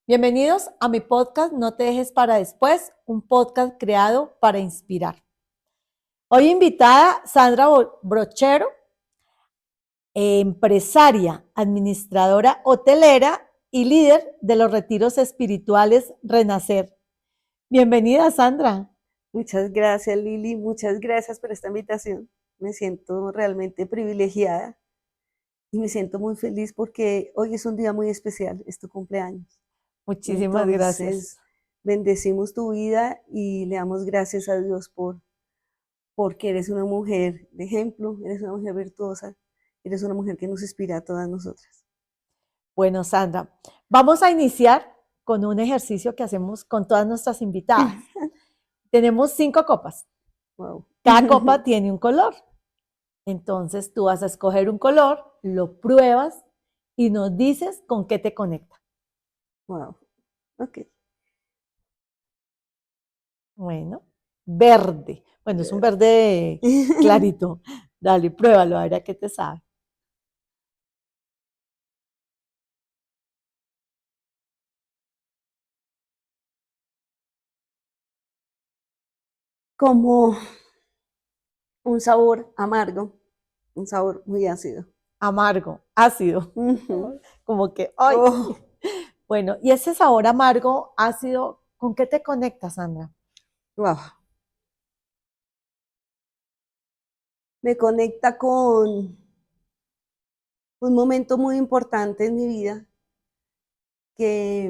Bienvenidos a mi podcast No te dejes para después, un podcast creado para inspirar. Hoy invitada Sandra Brochero, empresaria, administradora hotelera y líder de los retiros espirituales Renacer. Bienvenida, Sandra. Muchas gracias, Lili. Muchas gracias por esta invitación. Me siento realmente privilegiada y me siento muy feliz porque hoy es un día muy especial, es tu cumpleaños. Muchísimas gracias. Entonces, bendecimos tu vida y le damos gracias a Dios porque eres una mujer de ejemplo, eres una mujer virtuosa, eres una mujer que nos inspira a todas nosotras. Bueno, Sandra, vamos a iniciar con un ejercicio que hacemos con todas nuestras invitadas. Tenemos 5 copas. Wow. Cada copa tiene un color. Entonces tú vas a escoger un color, lo pruebas y nos dices con qué te conecta. Wow. Ok. Bueno, verde. Bueno, es un verde clarito. Dale, pruébalo, a ver a qué te sabe. Como un sabor amargo, un sabor muy ácido. Amargo, ácido. Ujú. Como que, ¡ay! Oh, Bueno, y ese sabor amargo, ácido, ¿con qué te conecta, Sandra? wow. Me conecta con un momento muy importante en mi vida que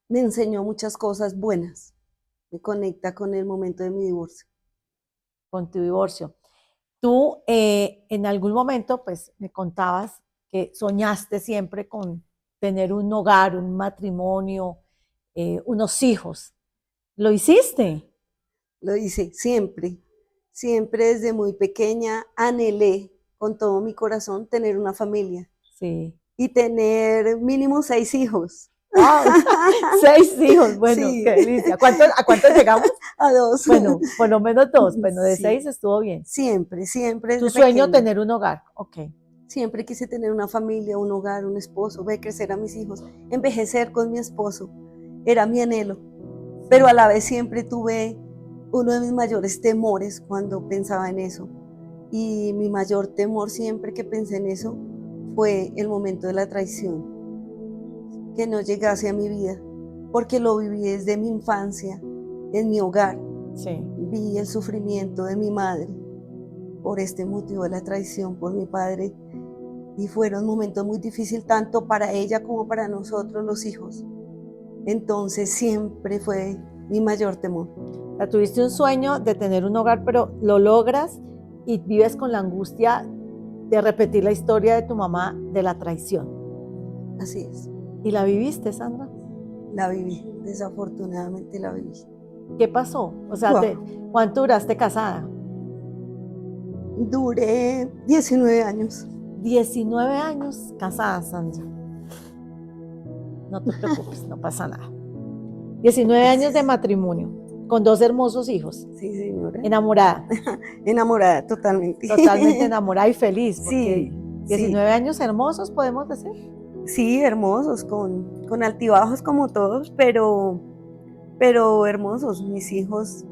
me enseñó muchas cosas buenas. Me conecta con el momento de mi divorcio. Con tu divorcio. Tú en algún momento, pues me contabas que soñaste siempre con tener un hogar, un matrimonio, unos hijos. ¿Lo hiciste? Lo hice siempre, siempre desde muy pequeña anhelé con todo mi corazón tener una familia Sí. y tener mínimo 6 hijos. ¡Wow! 6 hijos. Bueno, qué Sí, delicia. ¿A cuántos llegamos? a dos. Bueno, por lo menos dos. Bueno, de Sí, 6 estuvo bien. siempre, siempre Tu desde sueño, pequeña. tener un hogar. Ok. Siempre quise tener una familia, un hogar, un esposo, ver crecer a mis hijos, envejecer con mi esposo. Era mi anhelo. Pero Sí. a la vez siempre tuve uno de mis mayores temores cuando pensaba en eso. Y mi mayor temor siempre que pensé en eso fue el momento de la traición, que no llegase a mi vida, porque lo viví desde mi infancia, en mi hogar. Sí. Vi el sufrimiento de mi madre por este motivo de la traición por mi padre y fueron momentos muy difíciles tanto para ella como para nosotros los hijos. Entonces siempre fue mi mayor temor. O sea, tuviste un sueño de tener un hogar, pero lo logras y vives con la angustia de repetir la historia de tu mamá de la traición. Así es, ¿Y la viviste, Sandra? la viví, desafortunadamente la viví. ¿Qué pasó? O sea, Wow. ¿cuánto duraste casada? Duré 19 años. 19 años casada, Sandra. No te preocupes, no pasa nada. 19 años de Gracias. matrimonio, con 2 hermosos hijos, Sí, señora. enamorada, Enamorada totalmente. totalmente enamorada y feliz, porque Sí, sí, 19 años hermosos, podemos decir. sí, hermosos, con altibajos como todos, pero hermosos. Mis hijos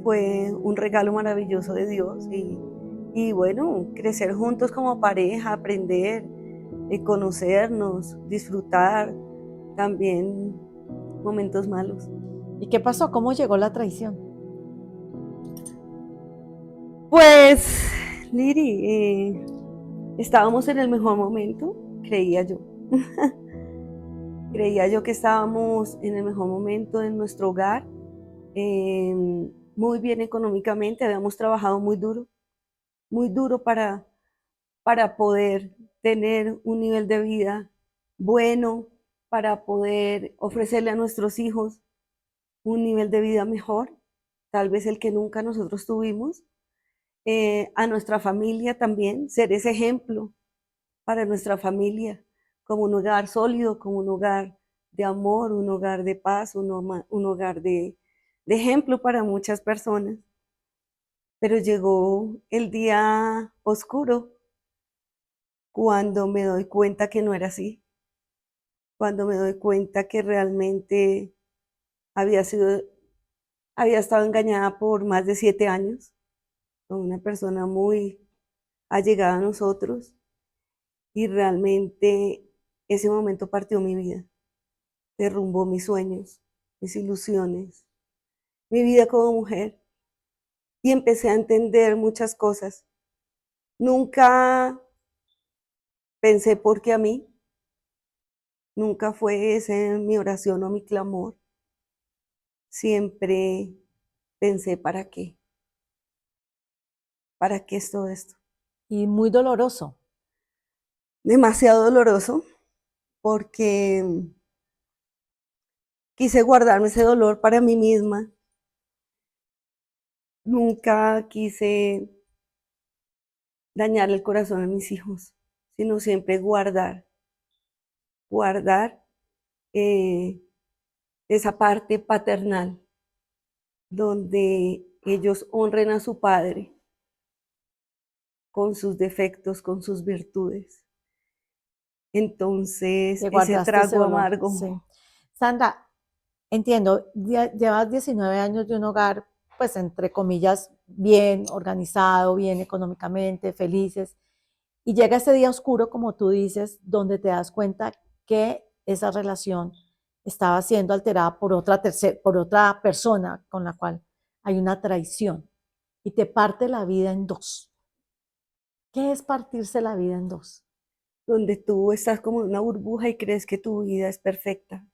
fue un regalo maravilloso de Dios y bueno, crecer juntos como pareja, aprender, conocernos, disfrutar, también momentos malos. ¿Y qué pasó? ¿Cómo llegó la traición? Pues, Liri, estábamos en el mejor momento, creía yo. Creía yo que estábamos en el mejor momento en nuestro hogar, eh, muy bien económicamente, habíamos trabajado muy duro para poder tener un nivel de vida bueno, para poder ofrecerle a nuestros hijos un nivel de vida mejor, tal vez el que nunca nosotros tuvimos, a nuestra familia también, ser ese ejemplo para nuestra familia, como un hogar sólido, como un hogar de amor, un hogar de paz, un hogar de ejemplo para muchas personas. Pero llegó el día oscuro cuando me doy cuenta que no era así, cuando me doy cuenta que realmente había estado engañada por más de 7 años con una persona muy allegada a nosotros y realmente ese momento partió mi vida, derrumbó mis sueños, mis ilusiones, mi vida como mujer y empecé a entender muchas cosas. Nunca pensé por qué a mí, nunca fue ese mi oración o mi clamor, siempre pensé para qué es todo esto. Y muy doloroso. Demasiado doloroso porque quise guardarme ese dolor para mí misma. Nunca quise dañar el corazón a mis hijos, sino siempre guardar eh, esa parte paternal donde ellos honren a su padre con sus defectos, con sus virtudes. Entonces, Te ese guardaste ese trago dolor. Sí. amargo, Sandra, entiendo, llevas 19 años de un hogar, pues entre comillas, bien organizado, bien económicamente, felices, y llega ese día oscuro, como tú dices, donde te das cuenta que esa relación estaba siendo alterada por otra persona con la cual hay una traición y te parte la vida en dos. ¿Qué es partirse la vida en dos? donde tú estás como en una burbuja y crees que tu vida es perfecta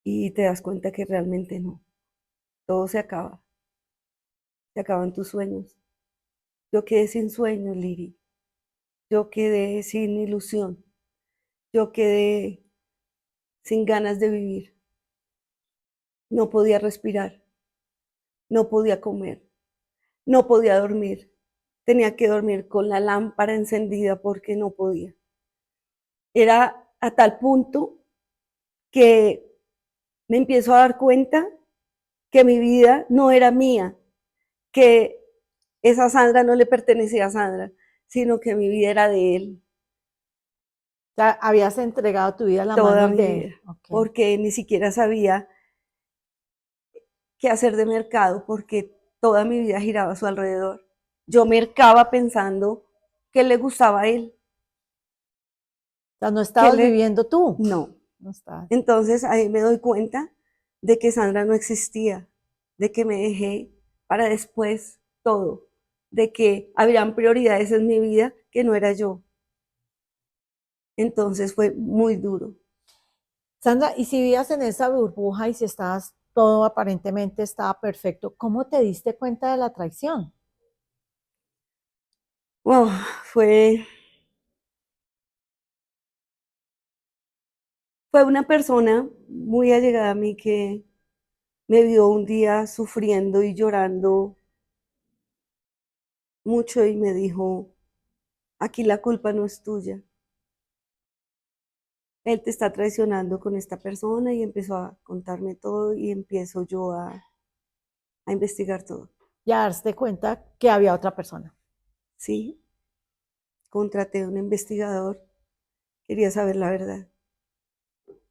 y te das cuenta que realmente no. Todo se acaban tus sueños. Yo quedé sin sueños, Liri. Yo quedé sin ilusión. Yo quedé sin ganas de vivir. No podía respirar, no podía comer, no podía dormir. Tenía que dormir con la lámpara encendida porque no podía. Era a tal punto que me empiezo a dar cuenta que mi vida no era mía, que esa Sandra no le pertenecía a Sandra, sino que mi vida era de él, O sea, habías entregado tu vida a las toda manos mi de él. vida, Okay. porque ni siquiera sabía qué hacer de mercado, porque toda mi vida giraba a su alrededor. Yo mercaba pensando que le gustaba a él, O sea, no que estabas le... viviendo tú. No. No estabas. Entonces ahí me doy cuenta de que Sandra no existía, de que me dejé para después todo, de que habrían prioridades en mi vida que no era yo. Entonces fue muy duro. Sandra, y si vivías en esa burbuja y si estabas, todo aparentemente estaba perfecto, ¿cómo te diste cuenta de la traición? Wow, fue, fue una persona muy allegada a mí que me vio un día sufriendo y llorando mucho y me dijo, aquí la culpa no es tuya. Él te está traicionando con esta persona y empezó a contarme todo y empiezo yo a investigar todo. Ya darte cuenta que había otra persona. Sí, contraté a un investigador, quería saber la verdad.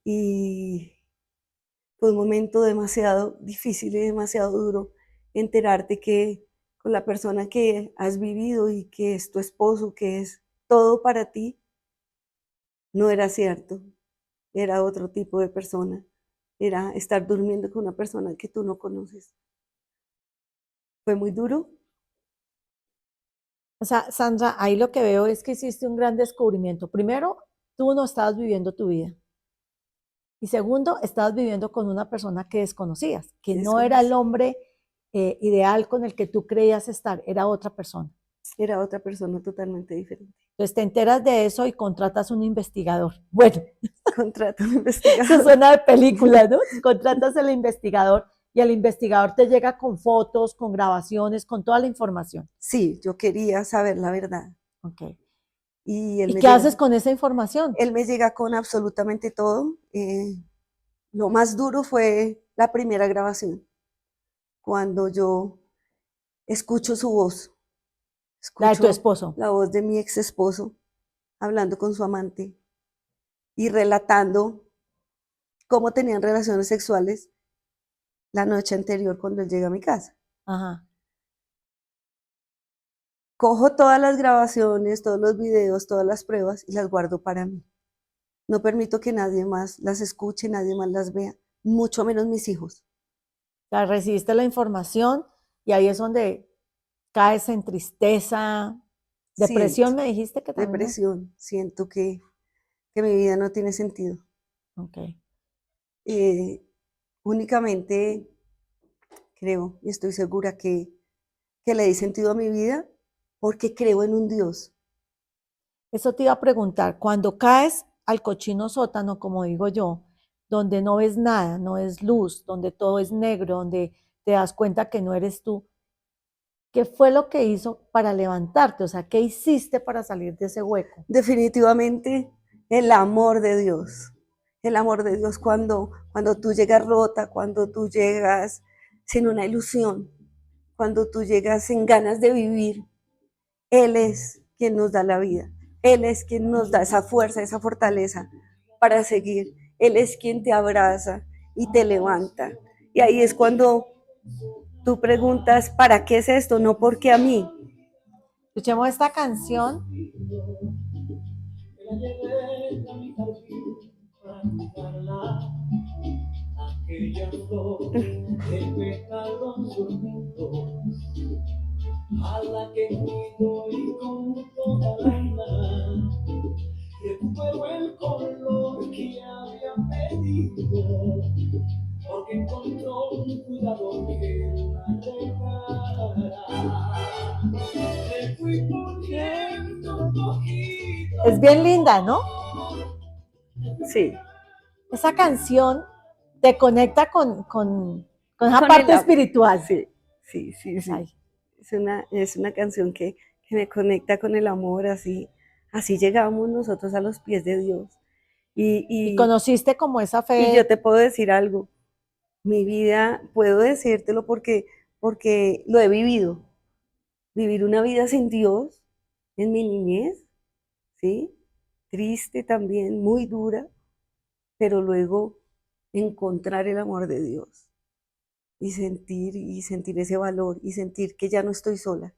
Y fue un momento demasiado difícil y demasiado duro enterarte que con la persona que has vivido y que es tu esposo, que es todo para ti, no era cierto. Era otro tipo de persona. Era estar durmiendo con una persona que tú no conoces. Fue muy duro. O sea, Sandra, ahí lo que veo es que hiciste un gran descubrimiento. Primero, tú no estabas viviendo tu vida. Y segundo, estabas viviendo con una persona que desconocías, que no era el Desconocí. hombre ideal con el que tú creías estar, era otra persona. Era otra persona totalmente diferente. Entonces te enteras de eso y contratas un investigador. Bueno, Contrato a un eso investigador. suena de película, ¿no? Contratas al investigador y el investigador te llega con fotos, con grabaciones, con toda la información. Sí, yo quería saber la verdad. Okay. Y ¿Y qué haces con esa información? él me llega con absolutamente todo. Lo más duro fue la primera grabación, cuando yo escucho su voz, La de tu escucho esposo. la voz de mi ex esposo hablando con su amante y relatando cómo tenían relaciones sexuales la noche anterior cuando él llega a mi casa. Ajá. Cojo todas las grabaciones, todos los videos, todas las pruebas y las guardo para mí. No permito que nadie más las escuche, nadie más las vea, mucho menos mis hijos. O sea, recibiste la información y ahí es donde caes en tristeza, Siento depresión, me dijiste que también. depresión, siento que mi vida no tiene sentido. Ok. Eh, Únicamente creo y estoy segura que le di sentido a mi vida porque creo en un Dios. Eso te iba a preguntar, cuando caes al cochino sótano, como digo yo, donde no ves nada, no ves luz, donde todo es negro, donde te das cuenta que no eres tú, ¿qué fue lo que hizo para levantarte? O sea, ¿qué hiciste para salir de ese hueco? Definitivamente el amor de Dios. El amor de Dios cuando tú llegas rota, cuando tú llegas sin una ilusión, cuando tú llegas sin ganas de vivir. Él es quien nos da la vida. Él es quien nos da esa fuerza, esa fortaleza para seguir. Él es quien te abraza y te levanta. Y ahí es cuando tú preguntas, ¿para qué es esto? No porque a mí. Escuchemos esta canción. Aquella flor de pétalos dormidos, a la que cuido y con toda la alma recupero el color que había perdido, porque encontró un cuidador que la regara. Me fui poniendo un poquito. Es bien linda, ¿no? Sí, Esa canción te conecta con esa con el parte amor. espiritual. Sí, sí, sí, sí. Ay, Es una canción que me conecta con el amor, así llegamos nosotros a los pies de Dios. Y, y y, conociste como esa y yo fe. te puedo decir algo, mi vida, puedo decírtelo porque lo he vivido. Vivir una vida sin Dios en mi niñez, ¿sí? Triste también, muy dura, pero luego encontrar el amor de Dios y sentir ese valor y sentir que ya no estoy sola,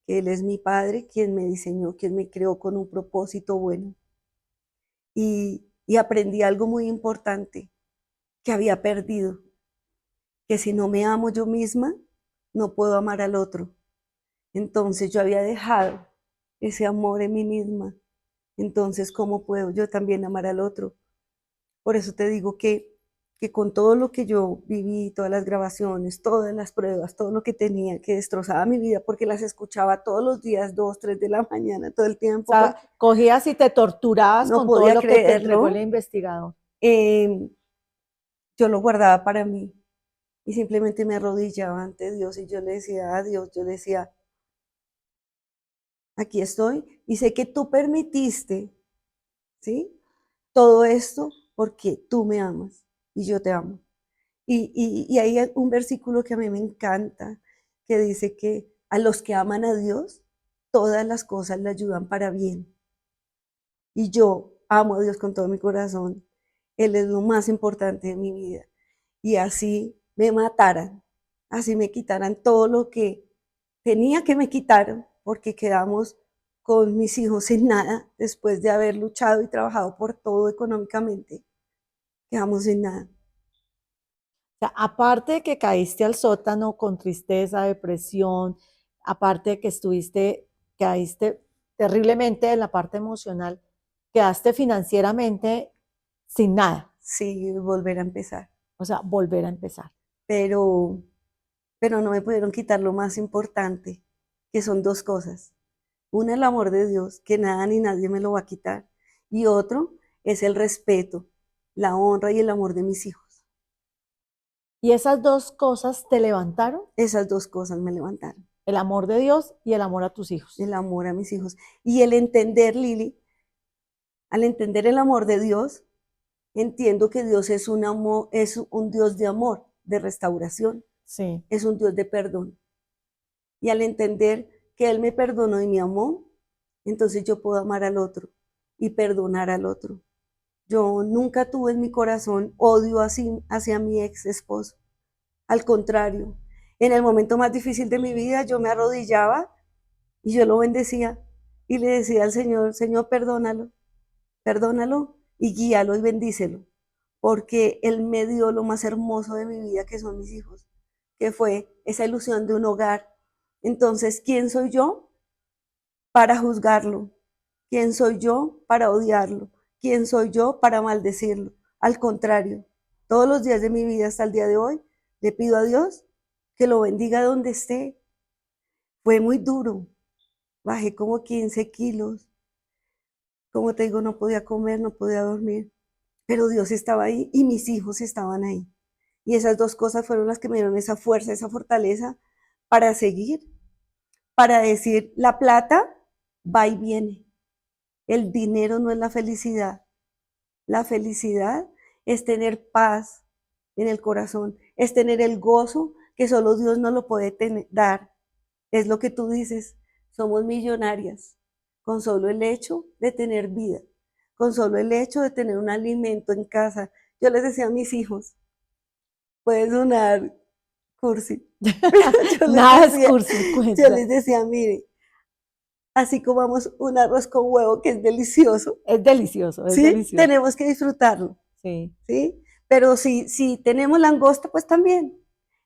que Él es mi Padre, quien me diseñó, quien me creó con un propósito bueno. Y aprendí algo muy importante que había perdido, que si no me amo yo misma, no puedo amar al otro. Entonces yo había dejado ese amor en mí misma. Entonces, ¿cómo puedo yo también amar al otro? Por eso te digo que con todo lo que yo viví, todas las grabaciones, todas las pruebas, todo lo que tenía, que destrozaba mi vida, porque las escuchaba todos los días, 2, 3 de la mañana, todo el O tiempo, sea, cogías y te torturabas no con todo podía lo que te entregó el creerlo. investigador. Yo lo guardaba para mí y simplemente me arrodillaba ante Dios y yo le decía a Dios, yo le decía, aquí estoy y sé que tú permitiste, ¿sí? Todo esto porque tú me amas y yo te amo. Y hay un versículo que a mí me encanta, que dice que a los que aman a Dios, todas las cosas le ayudan para bien. Y yo amo a Dios con todo mi corazón. Él es lo más importante de mi vida. Y así me mataran, así me quitaran todo lo que tenía que me quitaron, porque quedamos con mis hijos sin nada, después de haber luchado y trabajado por todo económicamente, quedamos sin nada. O sea, aparte de que caíste al sótano con tristeza, depresión, aparte de que caíste terriblemente en la parte emocional, quedaste financieramente sin nada. Sí, volver a empezar. O sea, volver a empezar. Pero, pero no me pudieron quitar lo más importante, que son dos cosas. Una, el amor de Dios, que nada ni nadie me lo va a quitar. Y otro es el respeto, la honra y el amor de mis hijos. Y esas dos cosas te levantaron, Esas dos cosas me levantaron. el amor de Dios y el amor a tus hijos. El amor a mis hijos. Y el entender, Lili, al entender el amor de Dios, entiendo que Dios es es un Dios de amor, de restauración, Sí. es un Dios de perdón. Y al entender que Él me perdonó y me amó, entonces yo puedo amar al otro y perdonar al otro. Yo nunca tuve en mi corazón odio hacia mi ex esposo. Al contrario, en el momento más difícil de mi vida yo me arrodillaba y yo lo bendecía y le decía al Señor, Señor, perdónalo, perdónalo y guíalo y bendícelo, porque Él me dio lo más hermoso de mi vida, que son mis hijos, que fue esa ilusión de un hogar. Entonces, ¿quién soy yo para juzgarlo? ¿Quién soy yo para odiarlo? ¿Quién soy yo para maldecirlo? Al contrario, todos los días de mi vida hasta el día de hoy, le pido a Dios que lo bendiga donde esté. Fue muy duro, bajé como 15 kilos, como te digo, no podía comer, no podía dormir, pero Dios estaba ahí y mis hijos estaban ahí. Y esas dos cosas fueron las que me dieron esa fuerza, esa fortaleza para seguir, para decir, la plata va y viene. El dinero no es la felicidad. La felicidad es tener paz en el corazón, es tener el gozo que solo Dios nos lo puede dar. Es lo que tú dices, somos millonarias con solo el hecho de tener vida, con solo el hecho de tener un alimento en casa. Yo les decía a mis hijos, puede sonar cursi, pero Nada es cursi, yo cuenta. les decía, mire, así comamos un arroz con huevo que es delicioso, Es delicioso, es ¿sí? delicioso. Tenemos que disfrutarlo, Sí. ¿sí? Pero si tenemos langosta, pues también.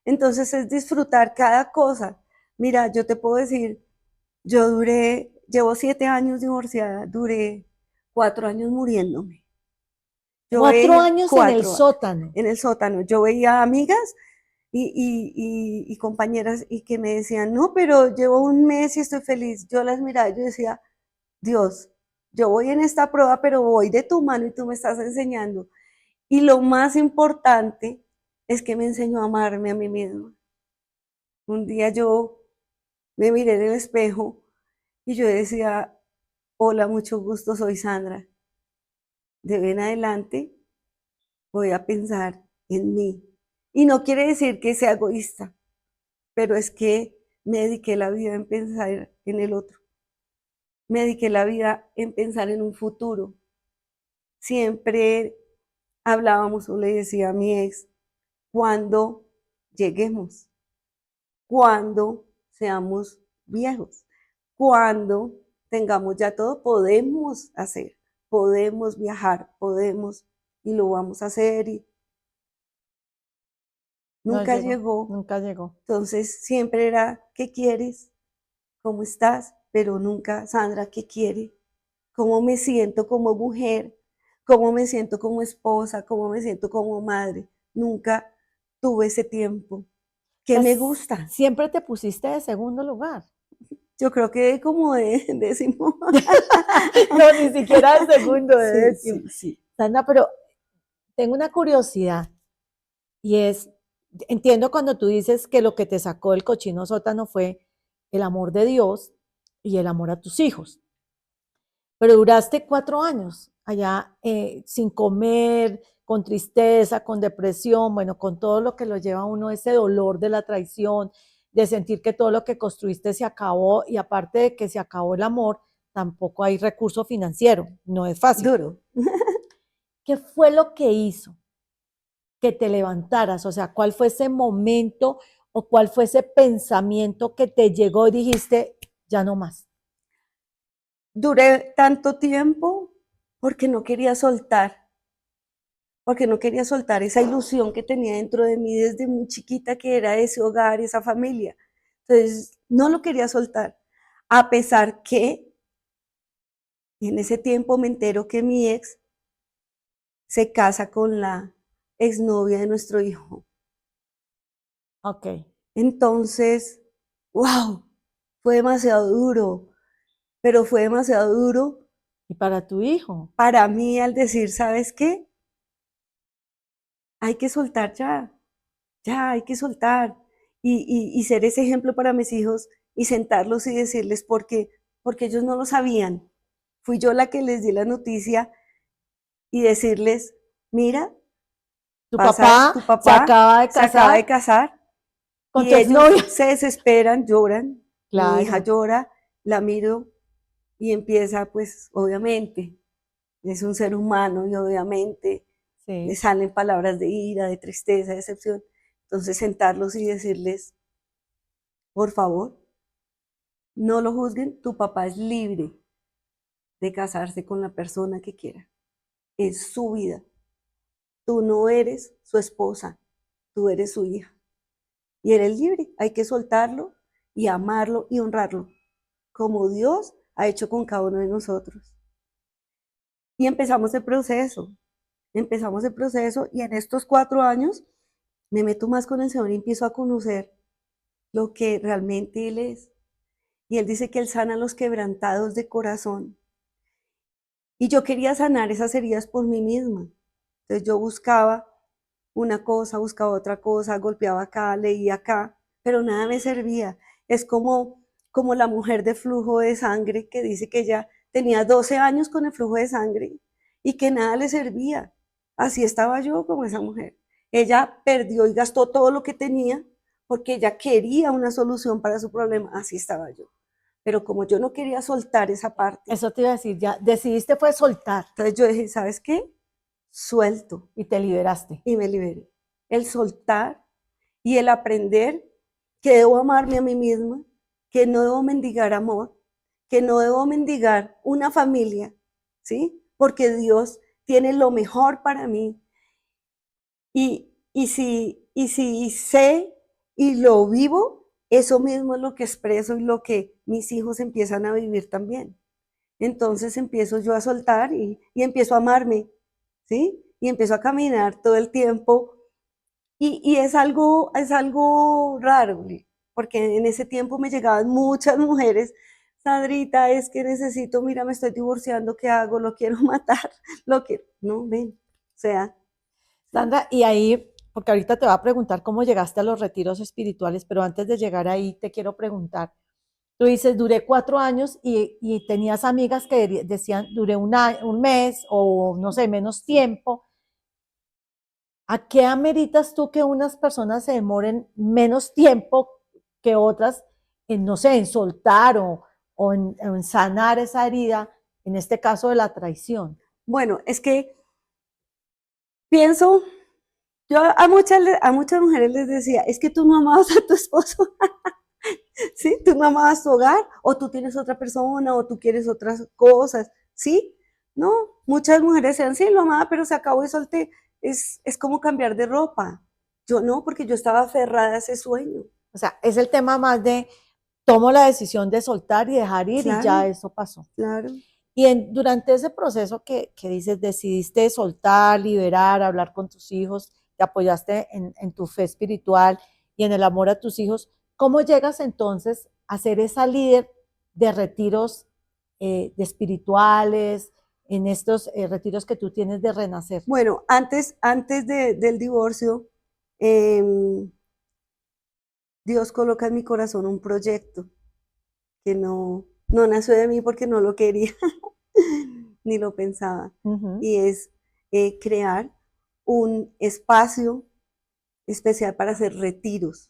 Entonces es disfrutar cada cosa. Mira, yo te puedo decir, llevo 7 años divorciada, duré 4 años muriéndome. Yo 4 años en el 4 sótano. en el sótano. Yo veía amigas y compañeras y que me decían, no, pero llevo un mes y estoy feliz. Yo las miraba y yo decía, Dios, yo voy en esta prueba, pero voy de tu mano y tú me estás enseñando. Y lo más importante es que me enseñó a amarme a mí misma. Un día yo me miré en el espejo y yo decía, hola, mucho gusto, soy Sandra. De hoy en adelante voy a pensar en mí. Y no quiere decir que sea egoísta, pero es que me dediqué la vida en pensar en el otro. Me dediqué la vida en pensar en un futuro. Siempre hablábamos o le decía a mi ex, cuando lleguemos, cuando seamos viejos, cuando tengamos ya todo, podemos hacer, podemos viajar, podemos y lo vamos a hacer y No nunca llegó, llegó. nunca llegó. Entonces siempre era, ¿qué quieres? ¿Cómo estás? Pero nunca, Sandra, ¿qué quiere? ¿Cómo me siento como mujer? ¿Cómo me siento como esposa? ¿Cómo me siento como madre? Nunca tuve ese tiempo. O ¿Qué sea, me gusta? siempre te pusiste de segundo lugar. Yo creo que como de décimo. No, ni siquiera de segundo, de Sí, décimo. sí, sí. Sandra, pero tengo una curiosidad y es, entiendo cuando tú dices que lo que te sacó del cochino sótano fue el amor de Dios y el amor a tus hijos, pero duraste 4 años allá sin comer, con tristeza, con depresión, bueno, con todo lo que lo lleva a uno, ese dolor de la traición, de sentir que todo lo que construiste se acabó y aparte de que se acabó el amor, tampoco hay recurso financiero, no es fácil. Duro. ¿Qué fue lo que hizo que te levantaras? O sea, ¿cuál fue ese momento o cuál fue ese pensamiento que te llegó y dijiste, ya no más? Duré tanto tiempo porque no quería soltar, porque no quería soltar esa ilusión que tenía dentro de mí desde muy chiquita, que era ese hogar, esa familia. Entonces, no lo quería soltar, a pesar que en ese tiempo me entero que mi ex se casa con la exnovia de nuestro hijo. Ok. Entonces, wow, fue demasiado duro, pero fue demasiado duro ¿Y para tu hijo? para mí al decir, ¿sabes qué? Hay que soltar ya hay que soltar y ser ese ejemplo para mis hijos y sentarlos y decirles porque ellos no lo sabían. Fui yo la que les di la noticia y decirles, mira, Tu pasa, papá tu se papá acaba de se acaba de casar casar con y tu ellos exnovia. se desesperan, lloran, mi hija Claro. llora, la miro y empieza pues obviamente es un ser humano y obviamente le Sí. salen palabras de ira, de tristeza, de decepción. Entonces sentarlos y decirles, por favor, no lo juzguen, tu papá es libre de casarse con la persona que quiera. Es su vida. Tú no eres su esposa, tú eres su hija. Y eres libre, hay que soltarlo y amarlo y honrarlo, como Dios ha hecho con cada uno de nosotros. Y empezamos el proceso y en estos 4 años me meto más con el Señor y empiezo a conocer lo que realmente Él es. Y Él dice que Él sana a los quebrantados de corazón. Y yo quería sanar esas heridas por mí misma. Entonces yo buscaba una cosa, buscaba otra cosa, golpeaba acá, leía acá, pero nada me servía. Es como la mujer de flujo de sangre que dice que ella tenía 12 años con el flujo de sangre y que nada le servía. Así estaba yo como esa mujer. Ella perdió y gastó todo lo que tenía porque ella quería una solución para su problema. Así estaba yo. Pero como yo no quería soltar esa parte, Eso te iba a decir, ya decidiste fue soltar entonces yo dije, ¿sabes qué? Suelto y te liberaste. y me liberé. El soltar y el aprender que debo amarme a mí misma, que no debo mendigar amor, que no debo mendigar una familia, ¿sí? Porque Dios tiene lo mejor para mí. Y si sé y lo vivo, eso mismo es lo que expreso y lo que mis hijos empiezan a vivir también. Entonces empiezo yo a soltar y empiezo a amarme, ¿sí? Y empiezo a caminar todo el tiempo y es algo raro, porque en ese tiempo me llegaban muchas mujeres, Sandrita, es que necesito, mira, me estoy divorciando, ¿qué hago? Lo quiero matar, lo quiero, no, ven, o sea, ¿sí? Sandra, y ahí, porque ahorita te va a preguntar cómo llegaste a los retiros espirituales, pero antes de llegar ahí te quiero preguntar, tú dices, duré 4 años y tenías amigas que decían, duré un mes o no sé, menos tiempo. ¿A qué ameritas tú que unas personas se demoren menos tiempo que otras en, no sé, en soltar o en sanar esa herida, en este caso de la traición? Bueno, es que pienso, yo a muchas mujeres les decía, es que tú no amabas a tu esposo, ¿sí? Tú no amabas tu hogar, o tú tienes otra persona, o tú quieres otras cosas, ¿sí? No, muchas mujeres decían, sí, lo amaba, pero se acabó y solté. Es como cambiar de ropa. Yo no, porque yo estaba aferrada a ese sueño. O sea, es el tema más de tomo la decisión de soltar y dejar ir y ya Claro, eso pasó. claro. Y durante ese proceso que dices, decidiste soltar, liberar, hablar con tus hijos, te apoyaste en tu fe espiritual y en el amor a tus hijos, ¿cómo llegas entonces a ser esa líder de retiros de espirituales, en estos retiros que tú tienes de renacer? Bueno, antes del divorcio, em, Dios coloca en mi corazón un proyecto que no nació de mí porque no lo quería, ni lo pensaba. Ujú. Y es crear un espacio especial para hacer retiros,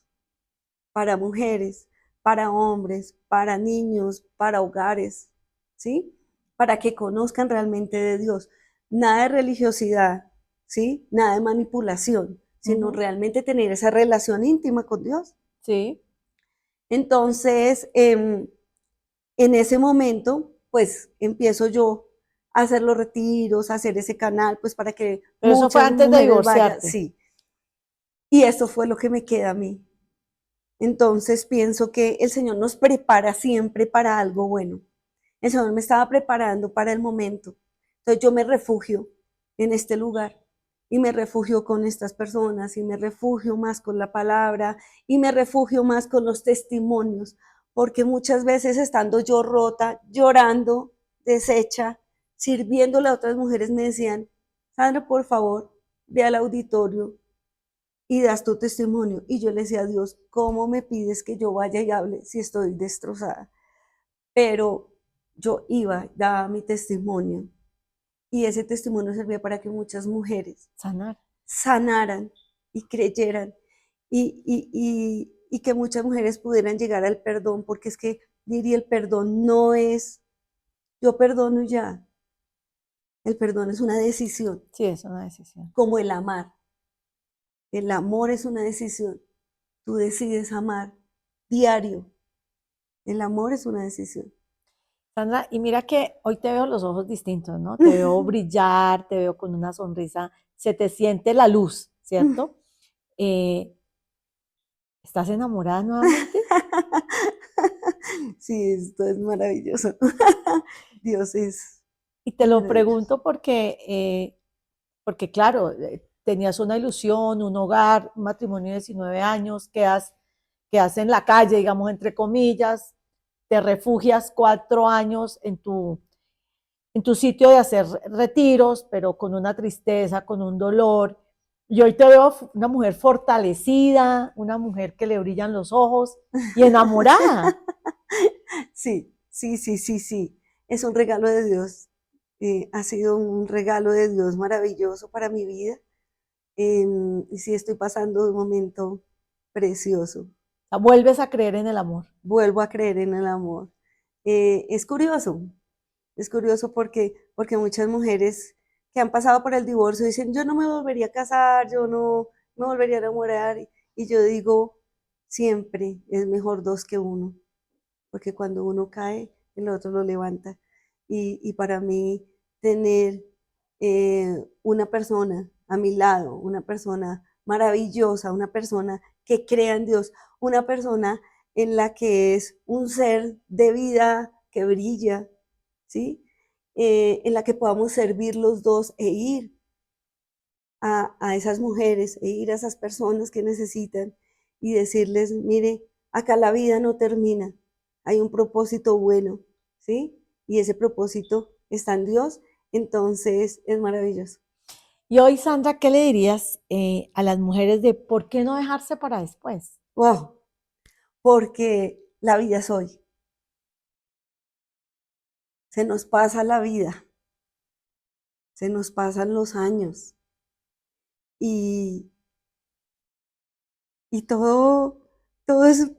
para mujeres, para hombres, para niños, para hogares, ¿sí? Para que conozcan realmente de Dios. Nada de religiosidad, ¿sí? Nada de manipulación, sino Ujú. realmente tener esa relación íntima con Dios. Sí, Entonces, en ese momento, pues empiezo yo a hacer los retiros, a hacer ese canal, pues para que pero eso fue muchas antes de mujeres vayan, divorciarte. sí. Y esto fue lo que me queda a mí. Entonces pienso que el Señor nos prepara siempre para algo bueno. El Señor me estaba preparando para el momento. Entonces yo me refugio en este lugar y me refugio con estas personas y me refugio más con la palabra y me refugio más con los testimonios, porque muchas veces estando yo rota, llorando, deshecha, sirviéndole a otras mujeres, me decían, Sandra, por favor, ve al auditorio y das tu testimonio. Y yo le decía a Dios, ¿cómo me pides que yo vaya y hable si estoy destrozada? Pero yo iba, daba mi testimonio y ese testimonio servía para que muchas mujeres Sanar. sanaran y creyeran y que muchas mujeres pudieran llegar al perdón, porque es que diría el perdón no es yo perdono ya, El perdón es una decisión, Sí, es una decisión. como el amar. El amor es una decisión. Tú decides amar diario. El amor es una decisión. Sandra, y mira que hoy te veo los ojos distintos, ¿no? Te veo brillar, te veo con una sonrisa, se te siente la luz, ¿cierto? Eh, ¿Estás enamorada nuevamente? Sí, esto es maravilloso. Dios es Y te lo maravilloso. pregunto porque claro, tenías una ilusión, un hogar, un matrimonio de 19 años, quedas en la calle, digamos, entre comillas, te refugias 4 años en tu sitio de hacer retiros, pero con una tristeza, con un dolor. Y hoy te veo una mujer fortalecida, una mujer que le brillan los ojos y enamorada. Sí, sí, sí, sí, sí. Es un regalo de Dios. Ha sido un regalo de Dios maravilloso para mi vida. Y sí, estoy pasando un momento precioso. O sea, vuelves a creer en el amor. Vuelvo a creer en el amor. Es curioso. Es curioso porque muchas mujeres que han pasado por el divorcio dicen, yo no me volvería a casar, yo no me volvería a enamorar. Y yo digo, siempre es mejor dos que uno, porque cuando uno cae, el otro lo levanta. Y para mí, tener una persona a mi lado, una persona maravillosa, una persona que crea en Dios, una persona en la que es un ser de vida que brilla, ¿sí? En la que podamos servir los dos e ir a esas mujeres, e ir a esas personas que necesitan y decirles, mire, acá la vida no termina, hay un propósito bueno, ¿sí? Y ese propósito está en Dios, entonces es maravilloso. Y hoy, Sandra, ¿qué le dirías a las mujeres de por qué no dejarse para después? ¡Wow! Porque la vida es hoy, se nos pasa la vida, se nos pasan los años y, y todo es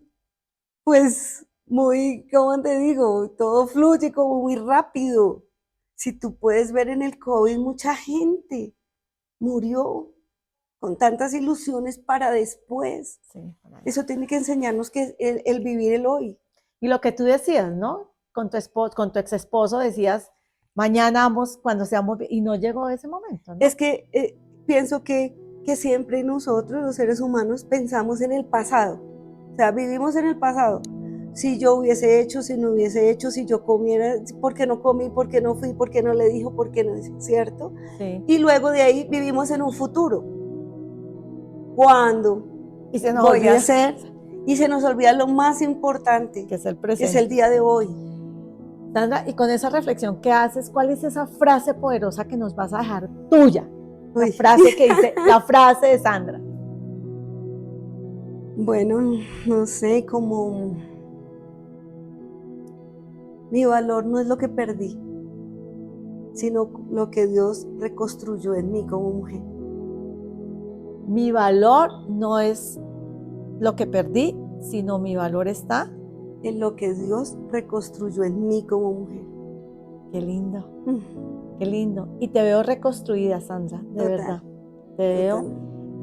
pues muy, ¿cómo te digo? Todo fluye como muy rápido. Si tú puedes ver en el COVID, mucha gente murió con tantas ilusiones para después. Sí, para Eso después. tiene que enseñarnos que es el vivir el hoy. Y lo que tú decías, ¿no? Con tu ex esposo decías, mañana vamos cuando seamos, y no llegó ese momento, Es ¿no? que pienso que siempre nosotros, los seres humanos, pensamos en el pasado. O sea, vivimos en el pasado. Si yo hubiese hecho, si no hubiese hecho, si yo comiera, por qué no comí, por qué no fui, por qué no le dijo, por qué no es cierto. Sí. Y luego de ahí vivimos en un futuro. ¿Cuándo Y se nos voy a olvida hacer? Y se nos olvida lo más importante, que es el que es el presente. día de hoy. Sandra, y con esa reflexión que haces, ¿cuál es esa frase poderosa que nos vas a dejar tuya? La Uy. frase que dice, la frase de Sandra. Bueno, no sé, como mi valor no es lo que perdí, sino lo que Dios reconstruyó en mí como mujer. Mi valor no es lo que perdí, sino mi valor está. En lo que Dios reconstruyó en mí como mujer. Qué lindo, Mm, qué lindo. Y te veo reconstruida, Sandra, de Total, verdad. total.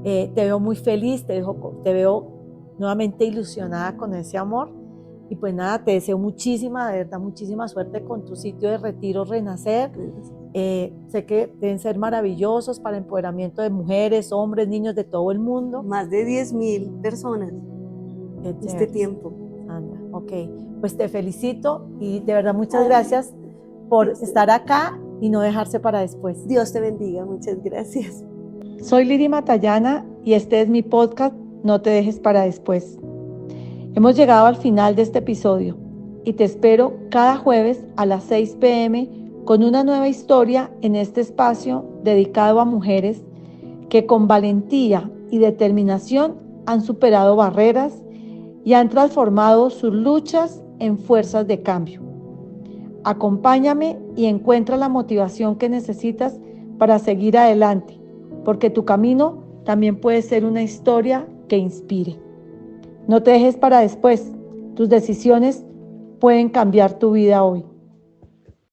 Te veo muy feliz, te veo nuevamente ilusionada con ese amor. Y pues nada, te deseo muchísima, de verdad, muchísima suerte con tu sitio de retiro Renacer. Sé que deben ser maravillosos para empoderamiento de mujeres, hombres, niños de todo el mundo. Más de 10,000 personas Qué este chévere, tiempo. Sandra. Ok, pues te felicito y de verdad muchas Ay, gracias por Dios te, estar acá y no dejarse para después. Dios te bendiga, muchas gracias. Soy Liri Matallana y este es mi podcast No te dejes para después. Hemos llegado al final de este episodio y te espero cada jueves a las 6 p.m. con una nueva historia en este espacio dedicado a mujeres que con valentía y determinación han superado barreras y han transformado sus luchas en fuerzas de cambio. Acompáñame y encuentra la motivación que necesitas para seguir adelante, porque tu camino también puede ser una historia que inspire. No te dejes para después. Tus decisiones pueden cambiar tu vida hoy.